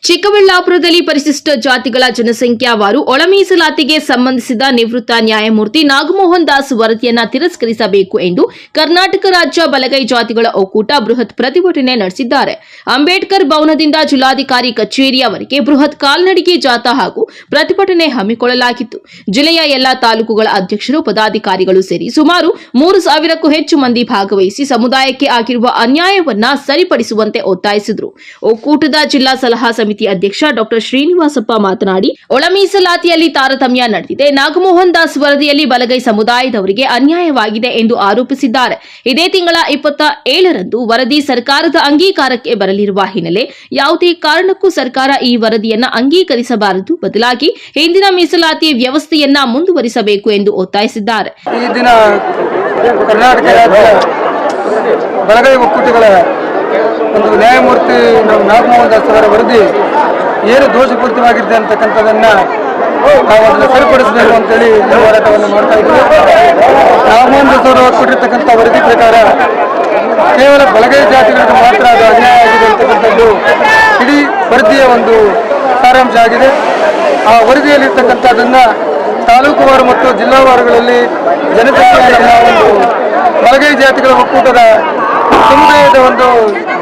ಚಿಕ್ಕಬಳ್ಳಾಪುರದಲ್ಲಿ ಪರಿಶಿಷ್ಟ ಜಾತಿಗಳ ಜನಸಂಖ್ಯಾವಾರು ಒಳ ಮೀಸಲಾತಿಗೆ ಸಂಬಂಧಿಸಿದ ನಿವೃತ್ತ ನ್ಯಾಯಮೂರ್ತಿ ನಾಗಮೋಹನ್ ದಾಸ್ ವರದಿಯನ್ನು ತಿರಸ್ಕರಿಸಬೇಕು ಎಂದು ಕರ್ನಾಟಕ ರಾಜ್ಯ ಬಲಗೈ ಜಾತಿಗಳ ಒಕ್ಕೂಟ ಬೃಹತ್ ಪ್ರತಿಭಟನೆ ನಡೆಸಿದ್ದಾರೆ. ಅಂಬೇಡ್ಕರ್ ಭವನದಿಂದ ಜಿಲ್ಲಾಧಿಕಾರಿ ಕಚೇರಿಯವರೆಗೆ ಬೃಹತ್ ಕಾಲ್ನಡಿಗೆ ಜಾಥಾ ಹಾಗೂ ಪ್ರತಿಭಟನೆ ಹಮ್ಮಿಕೊಳ್ಳಲಾಗಿತ್ತು. ಜಿಲ್ಲೆಯ ಎಲ್ಲಾ ತಾಲೂಕುಗಳ ಅಧ್ಯಕ್ಷರು, ಪದಾಧಿಕಾರಿಗಳು ಸೇರಿ ಸುಮಾರು 3,000ಕ್ಕೂ ಹೆಚ್ಚು ಮಂದಿ ಭಾಗವಹಿಸಿ ಸಮುದಾಯಕ್ಕೆ ಆಗಿರುವ ಅನ್ಯಾಯವನ್ನ ಸರಿಪಡಿಸುವಂತೆ ಒತ್ತಾಯಿಸಿದರು. ಒಕ್ಕೂಟದ ಜಿಲ್ಲಾ ಸಲಹಾ ಸಮಿತಿ ಅಧ್ಯಕ್ಷ ಡಾ ಶ್ರೀನಿವಾಸಪ್ಪ ಮಾತನಾಡಿ, ಒಳ ಮೀಸಲಾತಿಯಲ್ಲಿ ತಾರತಮ್ಯ ನಡೆದಿದೆ. ನಾಗಮೋಹನ್ ದಾಸ್ ವರದಿಯಲ್ಲಿ ಬಲಗೈ ಸಮುದಾಯದವರಿಗೆ ಅನ್ಯಾಯವಾಗಿದೆ ಎಂದು ಆರೋಪಿಸಿದ್ದಾರೆ. ಇದೇ ತಿಂಗಳ 27ರಂದು ವರದಿ ಸರ್ಕಾರದ ಅಂಗೀಕಾರಕ್ಕೆ ಬರಲಿರುವ ಹಿನ್ನೆಲೆ ಯಾವುದೇ ಕಾರಣಕ್ಕೂ ಸರ್ಕಾರ ಈ ವರದಿಯನ್ನ ಅಂಗೀಕರಿಸಬಾರದು, ಬದಲಾಗಿ ಹಿಂದಿನ ಮೀಸಲಾತಿ ವ್ಯವಸ್ಥೆಯನ್ನ ಮುಂದುವರಿಸಬೇಕು ಎಂದು ಒತ್ತಾಯಿಸಿದ್ದಾರೆ. ಈ ದಿನ ಕರ್ನಾಟಕ ರಾಜ್ಯ ಬಲಗೈ ಒಕ್ಕೂಟಗಳ ಒಂದು ನ್ಯಾಯಮೂರ್ತಿ ನಾಗಮೋಹನ್ ದಾಸ್ ಅವರ ವರದಿ ಏನು ದೋಷಪೂರಿತವಾಗಿದೆ ಅಂತಕ್ಕಂಥದ್ದನ್ನ ನಾವು ಅದನ್ನು ಸರಿಪಡಿಸಬೇಕು ಅಂತೇಳಿ ಹೋರಾಟವನ್ನು ಮಾಡ್ತಾ ಇದ್ದೀವಿ. ನಾಗಮೋಹನ್ ದಾಸ್ ಅವರು ಕೊಟ್ಟಿರ್ತಕ್ಕಂಥ ವರದಿ ಪ್ರಕಾರ ಕೇವಲ ಬಲಗೈ ಜಾತಿಗಳಿಗೆ ಮಾತ್ರ ಅದು ಅನ್ಯಾಯ ಆಗಿದೆ ಅಂತಕ್ಕಂಥದ್ದು ಇಡೀ ವರದಿಯ ಒಂದು ಸಾರಾಂಶ ಆಗಿದೆ. ಆ ವರದಿಯಲ್ಲಿರ್ತಕ್ಕಂಥದ್ದನ್ನ ತಾಲೂಕುವಾರು ಮತ್ತು ಜಿಲ್ಲಾವಾರುಗಳಲ್ಲಿ ಜನಸಂಖ್ಯೆಯ ನಮ್ಮ ಒಂದು ಬಲಗೈ ಜಾತಿಗಳ ಒಕ್ಕೂಟದ ಸಮುದಾಯದ ಒಂದು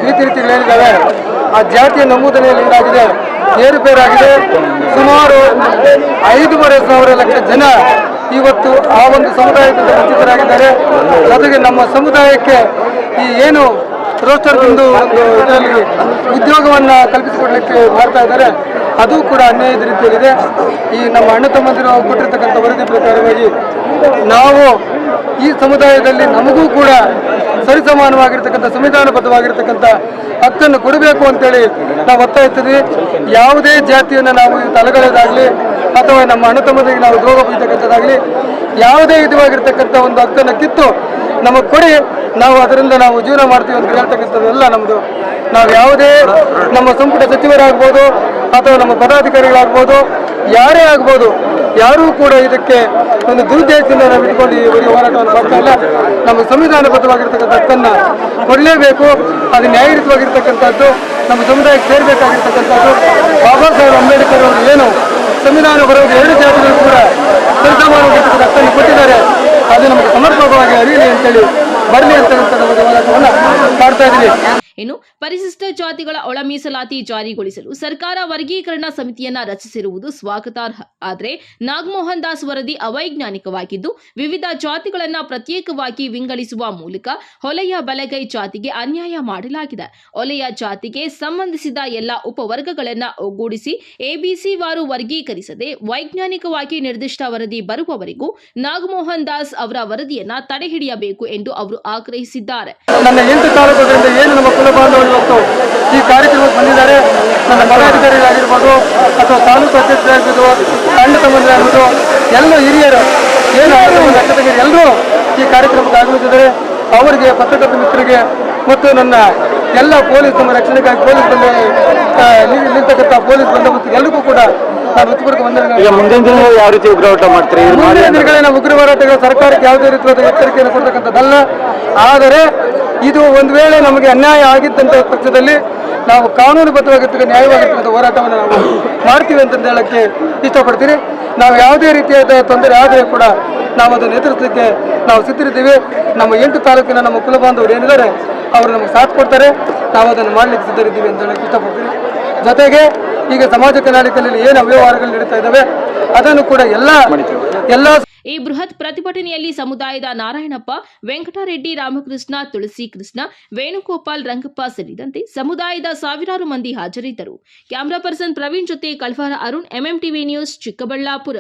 ರೀತಿಗಳಿದ್ದಾವೆ. ಆ ಜಾತಿಯ ನಮೂದನೆಯಲ್ಲಿ ಏನಾಗಿದೆ, ಏರುಪೇರಾಗಿದೆ. ಸುಮಾರು 5,500 ಲಕ್ಷ ಜನ ಇವತ್ತು ಆ ಒಂದು ಸಮುದಾಯದಿಂದ ವಂಚಿತರಾಗಿದ್ದಾರೆ. ಜೊತೆಗೆ ನಮ್ಮ ಸಮುದಾಯಕ್ಕೆ ಈ ಏನು ರೋಸ್ಟರ್ ಒಂದು ಇದರಲ್ಲಿ ಉದ್ಯೋಗವನ್ನು ಕಲ್ಪಿಸಿಕೊಡ್ಲಿಕ್ಕೆ ಮಾಡ್ತಾ ಇದ್ದಾರೆ, ಅದು ಕೂಡ ಅನ್ಯಾಯದ ರೀತಿಯಲ್ಲಿದೆ. ಈ ನಮ್ಮ ಅಣ್ಣ ತಮ್ಮಂದಿರು ಕೊಟ್ಟಿರ್ತಕ್ಕಂಥ ವರದಿ ಪ್ರಕಾರವಾಗಿ ನಾವು ಈ ಸಮುದಾಯದಲ್ಲಿ ನಮಗೂ ಕೂಡ ಸರಿಸಮಾನವಾಗಿರ್ತಕ್ಕಂಥ ಸಂವಿಧಾನಬದ್ಧವಾಗಿರ್ತಕ್ಕಂಥ ಹಕ್ಕನ್ನು ಕೊಡಬೇಕು ಅಂತೇಳಿ ನಾವು ಒತ್ತಾಯಿಸ್ತೀವಿ. ಯಾವುದೇ ಜಾತಿಯನ್ನು ನಾವು ತಲೆಗಳೆದಾಗಲಿ ಅಥವಾ ನಮ್ಮ ಅಣ್ಣ ತಮ್ಮದಿಗೆ ನಾವು ದ್ರೋಹ ಬೀಳ್ತಕ್ಕಂಥದ್ದಾಗಲಿ ಯಾವುದೇ ವಿಧವಾಗಿರ್ತಕ್ಕಂಥ ಒಂದು ಹಕ್ಕನ್ನು ಕಿತ್ತು ನಮಗೆ ಕೊಡಿ, ನಾವು ಅದರಿಂದ ನಾವು ಜೀವನ ಮಾಡ್ತೀವಿ ಅಂತ ಹೇಳ್ತಕ್ಕಂಥದ್ದೆಲ್ಲ ನಮ್ಮದು. ನಾವು ಯಾವುದೇ ನಮ್ಮ ಸಂಪುಟ ಸಚಿವರಾಗ್ಬೋದು ಅಥವಾ ನಮ್ಮ ಪದಾಧಿಕಾರಿಗಳಾಗ್ಬೋದು, ಯಾರೇ ಆಗ್ಬೋದು, ಯಾರೂ ಕೂಡ ಇದಕ್ಕೆ ಒಂದು ದುರುದ್ದೇಶದಿಂದ ನಾವು ಇಟ್ಕೊಂಡು ಈ ಹೋರಾಟವನ್ನು ಮಾಡ್ತಾ ಇಲ್ಲ. ನಮ್ಮ ಸಂವಿಧಾನಬದ್ಧವಾಗಿರ್ತಕ್ಕಂಥ ಹಕ್ಕನ್ನು ಕೊಡಲೇಬೇಕು. ಅದು ನ್ಯಾಯಯುತವಾಗಿರ್ತಕ್ಕಂಥದ್ದು, ನಮ್ಮ ಸಮುದಾಯಕ್ಕೆ ಸೇರಬೇಕಾಗಿರ್ತಕ್ಕಂಥದ್ದು. ಬಾಬಾ ಸಾಹೇಬ್ ಅಂಬೇಡ್ಕರ್ ಅವರು ಏನು ಸಂವಿಧಾನ ಬರೋದು 2 ಜಾತಿಗಳು ಕೂಡ ಸರಿಸಮಾನವಾಗಿರ್ತಕ್ಕಂಥ ಹಕ್ಕನ್ನು ಕೊಟ್ಟಿದ್ದಾರೆ, ಅದು ನಮಗೆ ಸಮರ್ಪಕವಾಗಿ ಅರಿಯಲಿ ಅಂತೇಳಿ ಬರಲಿ ಅಂತಕ್ಕಂಥ ಹೋರಾಟವನ್ನು ಮಾಡ್ತಾ ಇದ್ದೀವಿ. ಇನ್ನು ಪರಿಶಿಷ್ಟ ಜಾತಿಗಳ ಒಳ ಮೀಸಲಾತಿ ಜಾರಿಗೊಳಿಸಲು ಸರ್ಕಾರ ವರ್ಗೀಕರಣ ಸಮಿತಿಯನ್ನ ರಚಿಸಿರುವುದು ಸ್ವಾಗತಾರ್ಹ. ಆದರೆ ನಾಗಮೋಹನ್ ದಾಸ್ ವರದಿ ಅವೈಜ್ಞಾನಿಕವಾಗಿದ್ದು ವಿವಿಧ ಜಾತಿಗಳನ್ನ ಪ್ರತ್ಯೇಕವಾಗಿ ವಿಂಗಡಿಸುವ ಮೂಲಕ ಹೊಲೆಯ ಬಲಗೈ ಜಾತಿಗೆ ಅನ್ಯಾಯ ಮಾಡಲಾಗಿದೆ. ಹೊಲೆಯ ಜಾತಿಗೆ ಸಂಬಂಧಿಸಿದ ಎಲ್ಲ ಉಪವರ್ಗಗಳನ್ನ ಒಗ್ಗೂಡಿಸಿ ಎಬಿಸಿ ವಾರು ವರ್ಗೀಕರಿಸದೆ ವೈಜ್ಞಾನಿಕವಾಗಿ ನಿರ್ದಿಷ್ಟ ವರದಿ ಬರುವವರೆಗೂ ನಾಗಮೋಹನ್ ದಾಸ್ ಅವರ ವರದಿಯನ್ನ ತಡೆಹಿಡಿಯಬೇಕು ಎಂದು ಅವರು ಆಗ್ರಹಿಸಿದ್ದಾರೆ. ಬಾಂಧವರು ಇವತ್ತು ಈ ಕಾರ್ಯಕ್ರಮಕ್ಕೆ ಬಂದಿದ್ದಾರೆ. ನನ್ನ ಪದಾಧಿಕಾರಿಗಳಾಗಿರ್ಬೋದು ಅಥವಾ ತಾಲೂಕು ಅಧ್ಯಕ್ಷರಾಗಿರ್ಬೋದು, ಅಣ್ಣ ತಮ್ಮಂದಿರಾಗಿರ್ಬೋದು, ಎಲ್ಲ ಹಿರಿಯರು ಏನು ಎಲ್ಲರೂ ಈ ಕಾರ್ಯಕ್ರಮಕ್ಕೆ ಆಗಮಿಸಿದ್ದಾರೆ. ಅವರಿಗೆ, ಪತ್ರಕರ್ತ ಮಿತ್ರರಿಗೆ ಮತ್ತು ನನ್ನ ಎಲ್ಲ ಪೊಲೀಸ್ ನಮ್ಮ ರಕ್ಷಣೆಗಾಗಿ ಪೊಲೀಸ್ ನಿಲ್ತಕ್ಕಂಥ ಪೊಲೀಸ್ ಬಂದೋಬಸ್ತ್ ಎಲ್ಲರಿಗೂ ಕೂಡ ನಾನು ಹೃತ್ಪೂರ್ವಕ ವಂದನೆಗಳು. ಮುಂದಿನ ದಿನ ಯಾವ ರೀತಿ ಉಗ್ರ ಹೋರಾಟ ಮಾಡ್ತೀರಿ? ಮುಂದಿನ ದಿನಗಳನ್ನ ಉಗ್ರ ಹೋರಾಟಗಳು ಸರ್ಕಾರಕ್ಕೆ ಯಾವುದೇ ರೀತಿಯಾದ ಎಚ್ಚರಿಕೆಯನ್ನು ಕೊಡ್ತಕ್ಕಂಥದ್ದಲ್ಲ. ಆದರೆ ಇದು ಒಂದು ವೇಳೆ ನಮಗೆ ಅನ್ಯಾಯ ಆಗಿದ್ದಂಥ ಪಕ್ಷದಲ್ಲಿ ನಾವು ಕಾನೂನುಬದ್ಧವಾಗಿರ್ತಕ್ಕ ನ್ಯಾಯವಾಗಿರ್ತಕ್ಕಂಥ ಹೋರಾಟವನ್ನು ನಾವು ಮಾಡ್ತೀವಿ ಅಂತ ಹೇಳಕ್ಕೆ ಇಷ್ಟಪಡ್ತೀನಿ. ನಾವು ಯಾವುದೇ ರೀತಿಯಾದ ತೊಂದರೆ ಆದರೆ ಕೂಡ ನಾವು ಅದನ್ನು ಎದುರಿಸಲಿಕ್ಕೆ ನಾವು ಸಿದ್ಧರಿದ್ದೀವಿ. ನಮ್ಮ 8 ತಾಲೂಕಿನ ನಮ್ಮ ಕುಲಬಾಂಧವರು ಏನಿದ್ದಾರೆ ಅವರು ನಮಗೆ ಸಾಥ್ ಕೊಡ್ತಾರೆ. ನಾವು ಅದನ್ನು ಮಾಡಲಿಕ್ಕೆ ಸಿದ್ಧರಿದ್ದೀವಿ ಅಂತ ಹೇಳಕ್ಕೆ ಇಷ್ಟಪಡ್ತೀನಿ. ಜೊತೆಗೆ ಈಗ ಸಮಾಜ ಕಲ್ಯಾಣದಲ್ಲಿ ಏನು ಅವ್ಯವಹಾರಗಳು ನಡೀತಾ ಇದ್ದಾವೆ ಅದನ್ನು ಕೂಡ ಎಲ್ಲ ಈ ಬೃಹತ್ ಪ್ರತಿಭಟನೆಯಲ್ಲಿ ಸಮುದಾಯದ ನಾರಾಯಣಪ್ಪ, ವೆಂಕಟರೆಡ್ಡಿ, ರಾಮಕೃಷ್ಣ, ತುಳಸಿ ಕೃಷ್ಣ, ವೇಣುಗೋಪಾಲ್, ರಂಗಪ್ಪ ಸೇರಿದಂತೆ ಸಮುದಾಯದ ಸಾವಿರಾರು ಮಂದಿ ಹಾಜರಿದ್ದರು. ಕ್ಯಾಮರಾ ಪರ್ಸನ್ ಪ್ರವೀಣ್ ಜೊತೆ ಕಳ್ವಾರ ಅರುಣ್, ಎಂಎಂಟಿವಿ ನ್ಯೂಸ್, ಚಿಕ್ಕಬಳ್ಳಾಪುರ.